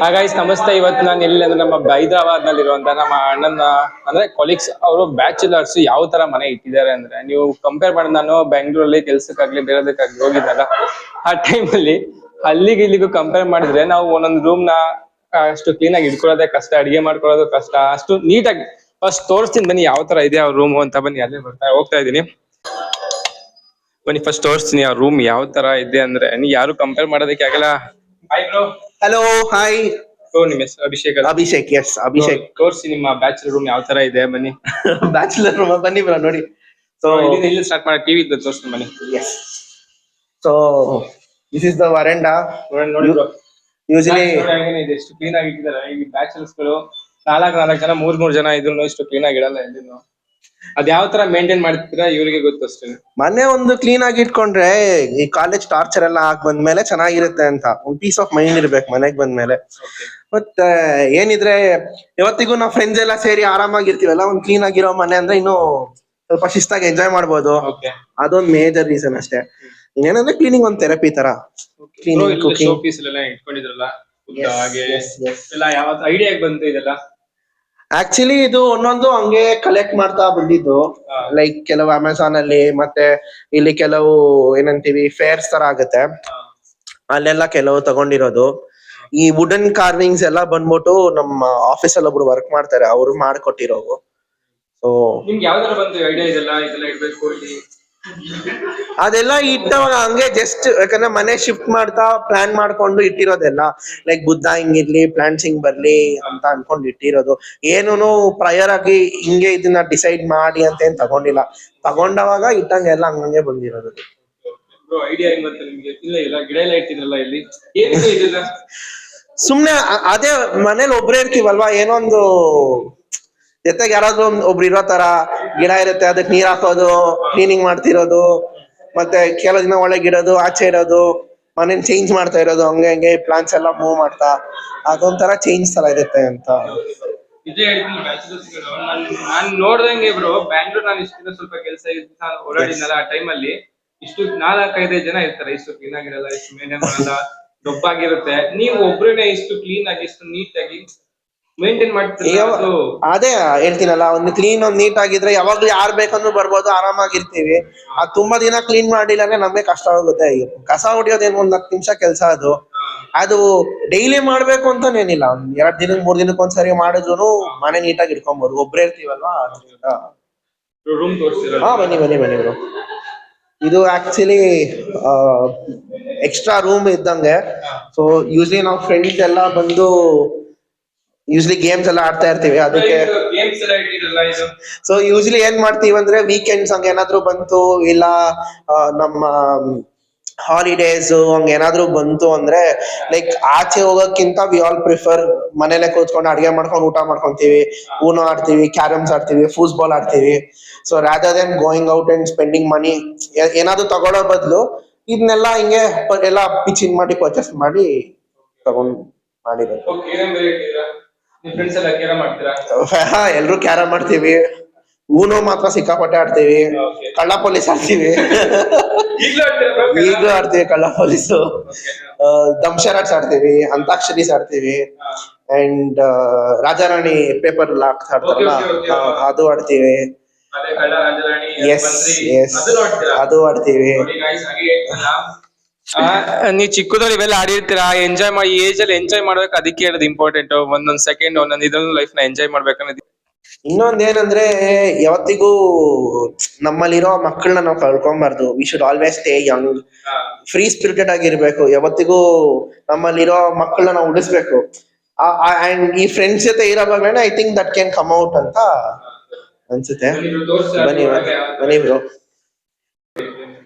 ಹಾಗಾಯ್ಸ್ ನಮಸ್ತೆ. ಇವತ್ತು ನಾನು ಎಲ್ಲಿ ಅಂದ್ರೆ ನಮ್ಮ ಹೈದರಾಬಾದ್ ನಲ್ಲಿ ಇರುವಂತ ನಮ್ಮ ಅಣ್ಣನ ಅಂದ್ರೆ ಕೊಲೀಗ್ಸ್ ಅವರು ಬ್ಯಾಚುಲರ್ಸ್ ಯಾವ ತರ ಮನೆ ಇಟ್ಟಿದ್ದಾರೆ ಅಂದ್ರೆ, ನೀವು ಕಂಪೇರ್ ಮಾಡಿ, ನಾನು ಬೆಂಗಳೂರಲ್ಲಿ ಕೆಲ್ಸಕ್ಕಾಗ್ಲಿ ಬೇರೆದಕ್ಕಾಗ್ಲಿ ಹೋಗಿದ್ದಲ್ಲ, ಆ ಟೈಮ್ ಅಲ್ಲಿ ಅಲ್ಲಿಗೆ ಇಲ್ಲಿಗೂ ಕಂಪೇರ್ ಮಾಡಿದ್ರೆ ನಾವು ಒಂದೊಂದು ರೂಮ್ ನ ಅಷ್ಟು ಕ್ಲೀನ್ ಆಗಿ ಇಟ್ಕೊಳ್ಳೋದೇ ಕಷ್ಟ, ಅಡಿಗೆ ಮಾಡ್ಕೊಳ್ಳೋದು ಕಷ್ಟ, ಅಷ್ಟು ನೀಟಾಗಿ. ಫಸ್ಟ್ ತೋರಿಸ್ತೀನಿ ಬನ್ನಿ ಯಾವ ತರ ಇದೆ ಅವ್ರ ರೂಮ್ ಅಂತ. ಬನ್ನಿ, ಅಲ್ಲೇ ಹೋಗ್ತಾ ಇದೀನಿ, ಬನ್ನಿ ಫಸ್ಟ್ ತೋರಿಸ್ತೀನಿ ಆ ರೂಮ್ ಯಾವ ತರ ಇದೆ ಅಂದ್ರೆ, ನೀ ಯಾರು ಕಂಪೇರ್ ಮಾಡೋದಕ್ಕೆ ಆಗಲ್ಲ. Hi bro. Hello, hi. ನಿಮ್ಮ ಹೆಸರು ಅಭಿಷೇಕ್? ಅಭಿಷೇಕ್, ಎಸ್ ಅಭಿಷೇಕ್. ತೋರಿಸಿ ನಿಮ್ಮ ಬ್ಯಾಚುಲರ್ ರೂಮ್ ಯಾವ ತರ ಇದೆ, ಬನ್ನಿ. ಬ್ಯಾಚುಲರ್ ರೂಮ್ ಬನ್ನಿ ಬ್ರೋ, ನೋಡಿ. ಸೊ ಇಲ್ಲಿ ಸ್ಟಾರ್ಟ್ ಮಾಡಿ, ಟಿವಿ ಇದ್ದು ತೋರಿಸ್ತೀನಿ ಬನ್ನಿ. Yes. So this is the veranda. ನೋಡಿ ಬ್ರೋ, ಯೂಶಲಿ ಎಷ್ಟು ಕ್ಲೀನ್ ಆಗಿ ಇಟ್ಟಿದ್ದಾರೆ. ಈ ಬ್ಯಾಚುಲರ್ಸ್ ಗಳು ನಾಲ್ಕು ಜನ, ಮೂರ್ ಜನ ಇದ್ರು ಇಷ್ಟು ಕ್ಲೀನ್ ಆಗಿ ಇಡಲ್ಲ ಎಲ್ಲಿನೂ. ಅದ್ ಯಾವ ತರ ಮೇಂಟೈನ್ ಮಾಡ್ತೀರಾ ಇವರಿಗೆ ಗೊತ್ತು ಅಷ್ಟೇ. ಮನೆ ಒಂದು ಕ್ಲೀನ್ ಆಗಿ ಇಟ್ಕೊಂಡ್ರೆ ಈ ಕಾಲೇಜ್ ಟಾರ್ಚರ್ ಎಲ್ಲ ಆಗ್ ಬಂದ್ಮೇಲೆ ಚೆನ್ನಾಗಿರುತ್ತೆ ಅಂತ ಒಂದು ಪೀಸ್ ಆಫ್ ಮೈಂಡ್ ಇರ್ಬೇಕು ಮನೆಗ್ ಬಂದ್ಮೇಲೆ. ಮತ್ತೆ ಏನಿದ್ರೆ ಇವತ್ತಿಗೂ ನಾವು ಫ್ರೆಂಡ್ಸ್ ಎಲ್ಲ ಸೇರಿ ಆರಾಮಾಗಿರ್ತೀವಲ್ಲ, ಒಂದ್ ಕ್ಲೀನ್ ಆಗಿರೋ ಮನೆ ಅಂದ್ರೆ ಇನ್ನು ಸ್ವಲ್ಪ ಶಿಸ್ತಾಗಿ ಎಂಜಾಯ್ ಮಾಡ್ಬೋದು. ಅದೊಂದು ಮೇಜರ್ ರೀಸನ್ ಅಷ್ಟೇ. ಇನ್ನೇನಂದ್ರೆ ಕ್ಲೀನಿಂಗ್ ಒಂದ್ ಥೆರಪಿ ತರ. Cleaning, cooking. ಇಟ್ಕೊಂಡಿದ್ರಲ್ಲ, ಯಾವ ಐಡಿಯಾ ಬಂತು ಇದೆಲ್ಲ? ಆಕ್ಚುಲಿ ಇದು ಒಂದೊಂದು ಹಂಗೆ ಕಲೆಕ್ಟ್ ಮಾಡ್ತಾ ಬಂದಿದ್ದು. ಲೈಕ್ ಕೆಲವು ಅಮೆಝಾನ್ ಅಲ್ಲಿ, ಮತ್ತೆ ಇಲ್ಲಿ ಕೆಲವು ಏನಂತೀವಿ ಫೇರ್ಸ್ ತರ ಆಗುತ್ತೆ, ಅಲ್ಲೆಲ್ಲ ಕೆಲವು ತಗೊಂಡಿರೋದು. ಈ ವುಡನ್ ಕಾರ್ವಿಂಗ್ಸ್ ಎಲ್ಲ ಬಂದ್ಬಿಟ್ಟು ನಮ್ಮ ಆಫೀಸ್ ಅಲ್ಲಿ ಒಬ್ರು ವರ್ಕ್ ಮಾಡ್ತಾರೆ, ಅವ್ರು ಮಾಡ್ಕೊಟ್ಟಿರೋವು. ಸೊ ನಿಮ್ಗೆ ಯಾವ ತರ ಬಂತು ಐಡಿಯಾ ಇದೆಲ್ಲ ಇಡ್ಬೇಕು ಇಲ್ಲಿ? ಅದೆಲ್ಲ ಇಟ್ಟವಾಗ ಹಂಗೆ ಜಸ್ಟ್ ಯಾಕಂದ್ರೆ ಮನೆ ಶಿಫ್ಟ್ ಮಾಡ್ತಾ ಪ್ಲಾನ್ ಮಾಡ್ಕೊಂಡು ಇಟ್ಟಿರೋದೆಲ್ಲ. ಲೈಕ್ ಬುದ್ಧ ಹಿಂಗಿರ್ಲಿ, ಪ್ಲಾಂಟ್ಸ್ ಹಿಂಗ್ ಬರ್ಲಿ ಅಂತ ಅನ್ಕೊಂಡು ಇಟ್ಟಿರೋದು. ಏನೂನು ಪ್ರಯರ್ ಆಗಿ ಹಿಂಗೆ ಇದನ್ನ ಡಿಸೈಡ್ ಮಾಡಿ ಅಂತ ಏನ್ ತಗೊಂಡಿಲ್ಲ. ತಗೊಂಡವಾಗ ಇಟ್ಟಂಗೆಲ್ಲ ಹಂಗಂಗೆ ಬಂದಿರೋದು. ಐಡಿಯಾ ಹೆಂಗ್ ಬಂತು ನಿಮ್ಗೆ? ಇಲ್ಲ ಗಿಡ ಎಲ್ಲ ಇಟ್ಟಿದ್ರಲ್ಲ ಇಲ್ಲಿ, ಏನಿದೆ ಇದೆಲ್ಲ? ಸುಮ್ನೆ ಅದೇ ಮನೇಲಿ ಒಬ್ರೇ ಇರ್ತೀವಲ್ವಾ, ಏನೊಂದು ಜೊತೆಗೆ ಯಾರಾದ್ರೂ ಒಬ್ರು ಇರೋ ತರ ಗಿಡ ಇರುತ್ತೆ, ಅದಕ್ಕೆ ನೀರ್ ಹಾಕೋದು, ಕ್ಲೀನಿಂಗ್ ಮಾಡ್ತಿರೋದು, ಮತ್ತೆ ಕೆಲವು ದಿನ ಒಳಗೆ ಇಡೋದು, ಆಚೆ ಇಡೋದು, ಮನೇನ್ ಚೇಂಜ್ ಮಾಡ್ತಾ ಇರೋದು, ಹಂಗೆ ಪ್ಲಾನ್ಸ್ ಎಲ್ಲ ಮೂವ್ ಮಾಡ್ತಾ, ಅದೊಂಥರ ಚೇಂಜ್ ತರ ಇರುತ್ತೆ ಅಂತ. ನಾನ್ ನೋಡ್ದಂಗೆ ಬ್ರೋ, ಬ್ಯಾಂಗ್ಳೂರ್ ನಾನು ಇಷ್ಟ ಸ್ವಲ್ಪ ಕೆಲಸ ಓಡಾಡಿದ್ನಲ್ಲ, ಆ ಟೈಮ್ ಅಲ್ಲಿ ಇಷ್ಟು 4-5 ಜನ ಇರ್ತಾರೆ, ಇಷ್ಟು ಕ್ಲೀನ್ ಆಗಿರಲ್ಲ, ಇಷ್ಟು ಮೇಂಟೈನ್ ಮಾಡಲ್ಲ, ದೊಪ್ಪಾಗಿರುತ್ತೆ. ನೀವು ಒಬ್ರೇ ಇಷ್ಟು ಕ್ಲೀನ್ ಆಗಿ, ಇಷ್ಟು ನೀಟ್ ಆಗಿ ಮೇಂಟೈನ್ ಮಾಡ್ತೀರಾ? ಅದೇ ಹೇಳ್ತೀನಲ್ಲ, ಒಂದು ಕ್ಲೀನ್ ಒಂದ್ ನೀಟ್ ಆಗಿದ್ರೆ ಯಾವಾಗ್ಲೂ ಯಾರ್ ಬೇಕಂದ್ರೂ ಬರ್ಬೋದು, ಆರಾಮಾಗಿರ್ತೀವಿ. ಅದ್ ತುಂಬಾ ದಿನ ಕ್ಲೀನ್ ಮಾಡಿಲ್ಲ ಅಂದ್ರೆ ನಮ್ಗೆ ಕಷ್ಟ ಆಗುತ್ತೆ. ಕಸ ಹೊಡಿಯೋದೇನು ಒಂದ್ 10 ನಿಮಿಷ ಕೆಲಸ ಅದು ಡೈಲಿ ಮಾಡ್ಬೇಕು ಅಂತಾನೇನಿಲ್ಲ. ಒಂದ್ 2 ದಿನಕ್ಕೆ 3 ದಿನಕ್ಕೆ ಒಂದ್ಸರಿ ಮಾಡಿದ್ರು ಮನೆ ನೀಟಾಗಿ ಇಟ್ಕೊಂಬೋದು, ಒಬ್ರೇ ಇರ್ತೀವಲ್ವಾ. ರೂಮ್ ತೋರಿಸ್ತೀರಾ? ಹಾ, ಬನ್ನಿ ಬ್ರೋ. ಇದು ಆಕ್ಚುಲಿ ಎಕ್ಸ್ಟ್ರಾ ರೂಮ್ ಇದ್ದಂಗೆ. ಸೊ ಯೂಸ್ಲಿ ನಾವು ಫ್ರೆಂಡ್ಸ್ ಎಲ್ಲ ಬಂದು ಯೂಸ್ಲಿ ಗೇಮ್ಸ್ ಎಲ್ಲ ಆಡ್ತಾ ಇರ್ತೀವಿ, ಅದಕ್ಕೆ. ಸೊ ಯೂಸ್ಲಿ ಏನ್ ಮಾಡ್ತೀವಿ ಅಂದ್ರೆ, ವೀಕೆಂಡ್ಸ್ ಹಂಗ ಏನಾದ್ರು ಬಂತು, ಇಲ್ಲ ನಮ್ಮ ಹಾಲಿಡೇಸ್ ಹಂಗ ಏನಾದ್ರು ಬಂತು ಅಂದ್ರೆ, ಲೈಕ್ ಆಚೆ ಹೋಗೋಕ್ಕಿಂತ ವಿ ಆಲ್ ಪ್ರಿಫರ್ ಮನೇಲೆ ಕೂತ್ಕೊಂಡು ಅಡ್ಗೆ ಮಾಡ್ಕೊಂಡು ಊಟ ಮಾಡ್ಕೊಂತೀವಿ, ಊನೋ ಆಡ್ತೀವಿ, ಕ್ಯಾರಮ್ಸ್ ಆಡ್ತೀವಿ, ಫುಟ್ಬಾಲ್ ಆಡ್ತೀವಿ. So rather then going out and spending ಮನಿ, ಏನಾದ್ರು ತಗೊಳ್ಳೋ ಬದಲು ಇದನ್ನೆಲ್ಲ ಹಿಂಗೆ ಎಲ್ಲ ಪಿಚಿಂಗ್ ಮಾಡಿ ಪರ್ಚೇಸ್ ಮಾಡಿ ತಗೊಂಡ್ ಮಾಡಿರೋದು. ಎಲ್ರು ಕ್ಯಾರಮ್ ಮಾಡ್ತೀವಿ, ಊನೋ ಮಾತ್ರ ಸಿಕ್ಕಾಪಟ್ಟೆ ಆಡ್ತೀವಿ, ಕಳ್ಳ ಪೊಲೀಸ್ ಆಡ್ತೀವಿ, ಈಗಲೂ ಆಡ್ತೀವಿ ಕಳ್ಳ ಪೊಲೀಸು, ದಂಶರಾಟ್ಸ್ ಆಡ್ತೀವಿ, ಅಂತಾಕ್ಷರೀಸ್ ಆಡ್ತೀವಿ, ಅಂಡ್ ರಾಜಾರಾಣಿ ಪೇಪರ್ ಲಾಕ್ ಆಡ್ತಾರಲ್ಲ, ಅದು ಆಡ್ತೀವಿ. ಎಸ್, ಅದು ಆಡ್ತೀವಿ. ನೀವ್ ಚಿಕ್ಕದಲ್ಲಿ ಇವೆಲ್ಲ ಆಡಿರ್ತೀರಾ, ಎಂಜಾಯ್ ಮಾಡಿ, ಈ ಏಜ್ ಅಲ್ಲಿ ಎಂಜಾಯ್ ಮಾಡ್ಬೇಕು, ಅದಕ್ಕೆ ಹೇಳೋದು ಇಂಪಾರ್ಟೆಂಟ್. ಒಂದೊಂದ್ ಸೆಕೆಂಡ್ ಒಂದೊಂದ್ ಇದ್ರಲ್ಲೂ ಲೈಫ್ ನ ಎಂಜಾಯ್ ಮಾಡ್ಬೇಕನ್ನೋದು. ಇನ್ನೊಂದ್ ಏನಂದ್ರೆ, ಯಾವತ್ತಿಗೂ ನಮ್ಮಲ್ಲಿರೋ ಮಕ್ಕಳನ್ನ ನಾವು ಕಳ್ಕೊಂಬಾರ್ದು. We should always stay young, free spirited ಆಗಿರ್ಬೇಕು. ಯಾವತ್ತಿಗೂ ನಮ್ಮಲ್ಲಿರೋ ಮಕ್ಕಳನ್ನ ನಾವು ಉಳಿಸ್ಬೇಕು. ಅಂಡ್ ಈ ಫ್ರೆಂಡ್ಸ್ ಜೊತೆ ಇರೋವಾಗ್ಲೇನೆ I think that can come out ಅಂತ ಅನ್ಸುತ್ತೆ. ಬನ್ನಿ ಬ್ರೋ.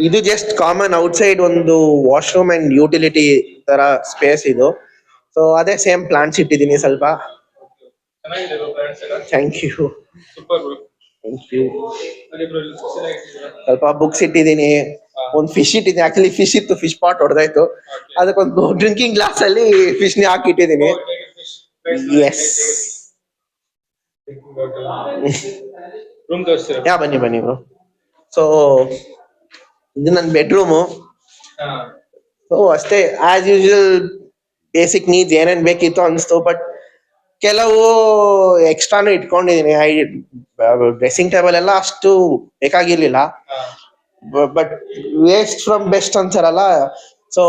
ಇದು ಜಸ್ಟ್ ಕಾಮನ್ ಔಟ್ಸೈಡ್ ಒಂದು ವಾಶ್ರೂಮ್ ಅಂಡ್ ಯುಟಿಲಿಟಿ ತರ ಸ್ಪೇಸ್ ಇದು. ಸೊ ಅದೇ ಸೇಮ್ ಪ್ಲಾಂಟ್ಸ್ ಇಟ್ಟಿದ್ದೀನಿ ಸ್ವಲ್ಪ. Thank you. ಸ್ವಲ್ಪ ಬುಕ್ಸ್ ಇಟ್ಟಿದ್ದೀನಿ, ಒಂದ್ ಫಿಶ್ ಇಟ್ಟಿದ್ದೀನಿ. ಆಕ್ಚುಲಿ ಫಿಶ್ ಇತ್ತು, ಫಿಶ್ ಪಾಟ್ ಹೊಡೆದಾಯ್ತು, ಅದಕ್ಕೊಂದು ಡ್ರಿಂಕಿಂಗ್ ಗ್ಲಾಸ್ ಅಲ್ಲಿ ಫಿಶ್ ನ ಹಾಕಿಟ್ಟಿದ್ದೀನಿ. ಎಸ್. ಬನ್ನಿ ಬ್ರೋ. ಸೊ ಇದು ನನ್ನ ಬೆಡ್ರೂಮು. ಸೊ ಅಷ್ಟೇ, ಆಸ್ ಯೂಶುವಲ್ ಬೇಸಿಕ್ ನೀಡ್ಸ್ ಏನೇನ್ ಬೇಕಿತ್ತು ಅನ್ಸ್ತು. ಬಟ್ ಕೆಲವು ಎಕ್ಸ್ಟ್ರಾನು ಇಟ್ಕೊಂಡಿದೀನಿ. ಡ್ರೆಸ್ಸಿಂಗ್ ಟೇಬಲ್ ಎಲ್ಲ ಅಷ್ಟು ಬೇಕಾಗಿರ್ಲಿಲ್ಲ. ಬಟ್ ವೇಸ್ಟ್ ಫ್ರಮ್ ಬೆಸ್ಟ್ ಅಂತಾರಲ್ಲ, so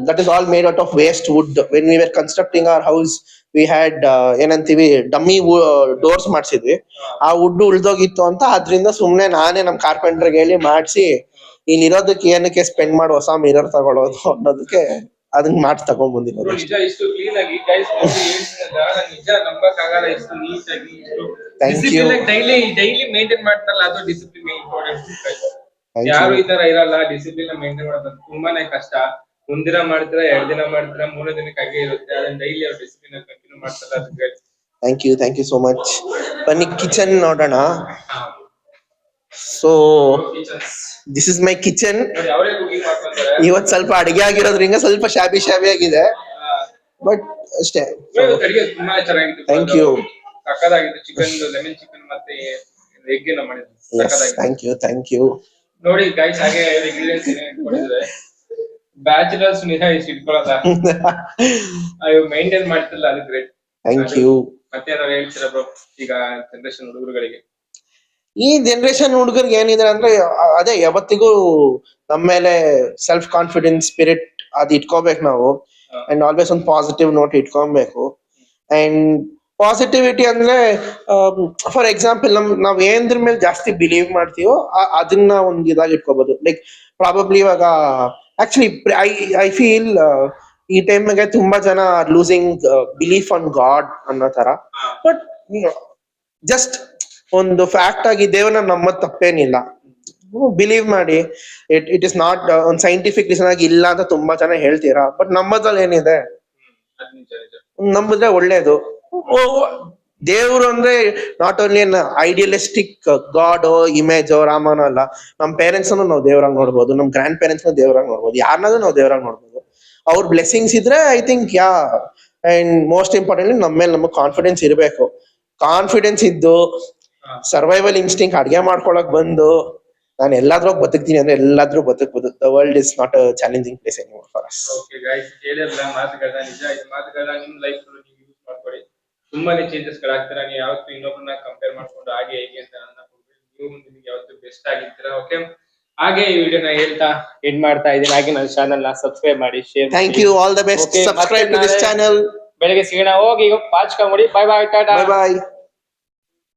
that is all made out of waste wood. When we were constructing our house we had ಏನಂತೀವಿ ಡಮ್ಮಿ ಡೋರ್ಸ್ ಮಾಡ್ಸಿದ್ವಿ. ಆ ವುಡ್ ಉಳ್ದೋಗಿತ್ತು ಅಂತ ಅದ್ರಿಂದ ಸುಮ್ನೆ ನಾನೇ ನಮ್ ಕಾರ್ಪೆಂಟರ್ಗೆ ಹೇಳಿ ಮಾಡ್ಸಿ, ಇಲ್ಲಿರೋದಕ್ಕೆ ಏನಕ್ಕೆ ಸ್ಪೆಂಡ್ ಮಾಡಿ ಹೊಸ ಮಿರರ್ ತಗೊಳ್ಳೋದು ಅನ್ನೋದಕ್ಕೆ ಅದನ್ನ ಮಾಡಿ ತಗೊಂಡ್ ಬಂದಿರೋದು. ನಿಜ ಇಷ್ಟು ಕ್ಲೀನ್ ಆಗಿ ಗೈಸ್ ನಿಜ ನಂಬಕ್ ಆಗಲ್ಲ, ಇಷ್ಟು ನೀಟ್ ಆಗಿ Thank you. ಡೈಲಿ ಮೇಂಟೈನ್ ಮಾಡ್ತಾರಲ್ಲ, ಅದು ಡಿಸಿಪ್ಲಿನ್ ಇಂಪಾರ್ಟೆಂಟ್. Thank ಯಾರು you. ಈ ತರ ಇರಲ್ಲ, ಡಿಸಿಪ್ಲಿನ್ ಮೇಂಟೈನ್ ಮಾಡೋದು ತುಂಬಾನೇ ಕಷ್ಟ. ಒಂದಿನ ಮಾಡ್ತೀರಾ, 2 ದಿನ ಮಾಡ್ತೀರಾ, 3 ದಿನಕ್ಕೆ ಹಾಗೆ ಇರುತ್ತೆ. ಅದನ್ನ ಡೈಲಿ ಅವ್ರು ಡಿಸಿಪ್ಲಿನ್ ಕಂಟಿನ್ಯೂ ಮಾಡ್ತಾರಲ್ಲ, ಅದು ಥ್ಯಾಂಕ್ ಯು ಸೋ ಮಚ್. ಬನ್ನಿ ಕಿಚನ್ ನೋಡೋಣ. So this is my kitchen. ಅವರೇ ಕುಕಿಂಗ್ ಮಾಡ್ಕೊಂತಾರೆ. ಇವತ್ ಸ್ವಲ್ಪ ಅಡಿಗೆ ಆಗಿರೋದ್ರಿಂದ ಸ್ವಲ್ಪ ಶಾಬಿ ಆಗಿದೆ, ಬಟ್ ಅಷ್ಟೇ. ಅಡಿಗೆ ತುಂಬಾ ಚೆನ್ನಾಗಿತ್ತು. Thank you. ಸಕ್ಕದಾಗಿತ್ತು. ಚಿಕನ್, ಲೆಮನ್ ಚಿಕನ್ ಮತ್ತೆ ಎಗ್ ನ ಮಾಡಿದ್ರು. Thank you. ನೋಡಿ ಗೈಸ್, ಹಾಗೆ ಇಂಗ್ರೀಡಿಯೆಂಟ್ಸ್ ಏನೇನು ಕೊಟ್ಟಿದ್ರೆ ಬ್ಯಾಚುಲರ್ಸ್ ನಿಜ ಇಷ್ಟು ಇಟ್ಕೊಳ್ಳೋದ ಅಯ್ಯೋ ಮೇಂಟೈನ್ ಮಾಡ್ತಿಲ್ಲ, ಅದು ಗ್ರೇಟ್. Thank you. ಮತ್ತೆ ಏನಾದ್ರು ಹೇಳ್ತೀರಾ ಬ್ರೋ ಈಗ ಜನರೇಷನ್ ಹುಡುಗರುಗಳಿಗೆ? ಈ ಜನರೇಷನ್ ಹುಡುಗರಿಗೆ ಏನಿದೆ ಅಂದ್ರೆ ಅದೇ ಯಾವತ್ತಿಗೂ ನಮ್ಮ ಮೇಲೆ ಸೆಲ್ಫ್ ಕಾನ್ಫಿಡೆನ್ಸ್ ಸ್ಪಿರಿಟ್ ಅದ್ ಇಟ್ಕೋಬೇಕು ನಾವು. ಅಂಡ್ ಆಲ್ವೇಸ್ ಒಂದು ಪಾಸಿಟಿವ್ ನೋಟ್ ಇಟ್ಕೊಬೇಕು. ಅಂಡ್ ಪಾಸಿಟಿವಿಟಿ ಅಂದ್ರೆ ಫಾರ್ ಎಕ್ಸಾಂಪಲ್ ನಾವ್ ಏನ್ದ್ರ ಮೇಲೆ ಜಾಸ್ತಿ ಬಿಲೀವ್ ಮಾಡ್ತೀವೋ ಅದನ್ನ ಒಂದ್ ಇದಾಗಿ ಇಟ್ಕೋಬಹುದು. ಲೈಕ್ ಪ್ರಾಬಬ್ಲಿ ಇವಾಗ ಆಕ್ಚುಲಿ ಐ ಫೀಲ್ ಈ ಟೈಮ್ಗೆ ತುಂಬಾ ಜನ ಲೂಸಿಂಗ್ ಬಿಲೀಫ್ ಆನ್ ಗಾಡ್ ಅನ್ನೋ ತರ. ಬಟ್ ಜಸ್ಟ್ ಒಂದು ಫ್ಯಾಕ್ಟ್ ಆಗಿ ದೇವ್ರನ್ನ ನಮ್ಮದ್ ತಪ್ಪೇನಿಲ್ಲ. ಬಿಲೀವ್ ಮಾಡಿ. ಇಟ್ ಇಸ್ ನಾಟ್ ಒಂದು ಸೈಂಟಿಫಿಕ್ ರೀಸನ್ ಆಗಿ ಇಲ್ಲ ಅಂತ ತುಂಬಾ ಜನ ಹೇಳ್ತೀರಾ, ಬಟ್ ನಮ್ಮದ್ರಲ್ಲಿ ಏನಿದೆ, ನಂಬಿದ್ರೆ ಒಳ್ಳೇದು. ದೇವ್ರು ಅಂದ್ರೆ not only an idealistic god image ರಾಮನೋ ಅಲ್ಲ. ನಮ್ ಪೇರೆಂಟ್ಸ್ ನಾವು ದೇವ್ರಾಗ್ ನೋಡ್ಬೋದು, ನಮ್ ಗ್ರ್ಯಾಂಡ್ ಪೇರೆಂಟ್ಸ್ ದೇವ್ರಾಗ್ ನೋಡ್ಬೋದು, ಯಾರನ್ನಾದ್ರೂ ನಾವು ದೇವ್ರಾಗ್ ನೋಡ್ಬೋದು. ಅವ್ರ ಬ್ಲೆಸ್ಸಿಂಗ್ಸ್ ಇದ್ರೆ I think and most importantly ನಮ್ಮ ಮೇಲೆ ನಮಗ್ ಕಾನ್ಫಿಡೆನ್ಸ್ ಇರಬೇಕು. ಕಾನ್ಫಿಡೆನ್ಸ್ ಇದ್ದು ಸರ್ವೈವಲ್ ಇನ್ಸ್ಟಿಂಕ್ಟ್ ಅಡ್ಗೆ ಮಾಡ್ಕೊಳಕ್ ಬಂದು ನಾನು ಎಲ್ಲಾದ್ರೂ ಬದುಕ್ತೀನಿ ಅಂದ್ರೆ ಎಲ್ಲಾದ್ರೂ ಬದುಕಬಹುದು. The world is not a challenging place anymore for us. Okay guys, ಕೇಳಿರಲ್ಲ ಮಾತುಗಳನ್ನ. ನಿಜ ಇದು ಮಾತುಗಳನ್ನ ನಿಮ್ ಲೈಫ್ ಅಲ್ಲಿ ನೀವು ಯೂಸ್ ಮಾಡ್ಕೊಳ್ಳಿ. ತುಂಬಾನೇ ಚೇಂಜಸ್ ಗಳಾಗ್ತೀರಾ. ನೀವು ಯಾವತ್ತೂ ಇನ್ನೊಬ್ಬರನ್ನ ಕಂಪೇರ್ ಮಾಡ್ಕೊಂಡು ಹಾಗೆ ಹೇಗೆ ಅಂತ ನೀವು ನಿಮ್ಗೆ ಯಾವತ್ತೂ ಬೆಸ್ಟ್ ಆಗಿರ್ತೀರಾ. ಓಕೆ, ಹಾಗೆ ಈ ವಿಡಿಯೋನ ಹೇಳ್ತಾ ಎಂಡ್ ಮಾಡ್ತಾ ಇದ್ದೀನಿ. ಹಾಗೆ ನನ್ನ ಚಾನೆಲ್ ನ ಸಬ್ಸ್ಕ್ರೈಬ್ ಮಾಡಿ, ಶೇರ್ ಮಾಡಿ. Thank you. All the best. Subscribe to this channel. ಬೆಳಗ್ಗೆ ಸಿಗೋಣ. ಹೋಗಿ ಪಾಚ್ಕೊಂಬಿಡಿ. Bye bye, tata. ಬೈ ಬಾಯ್.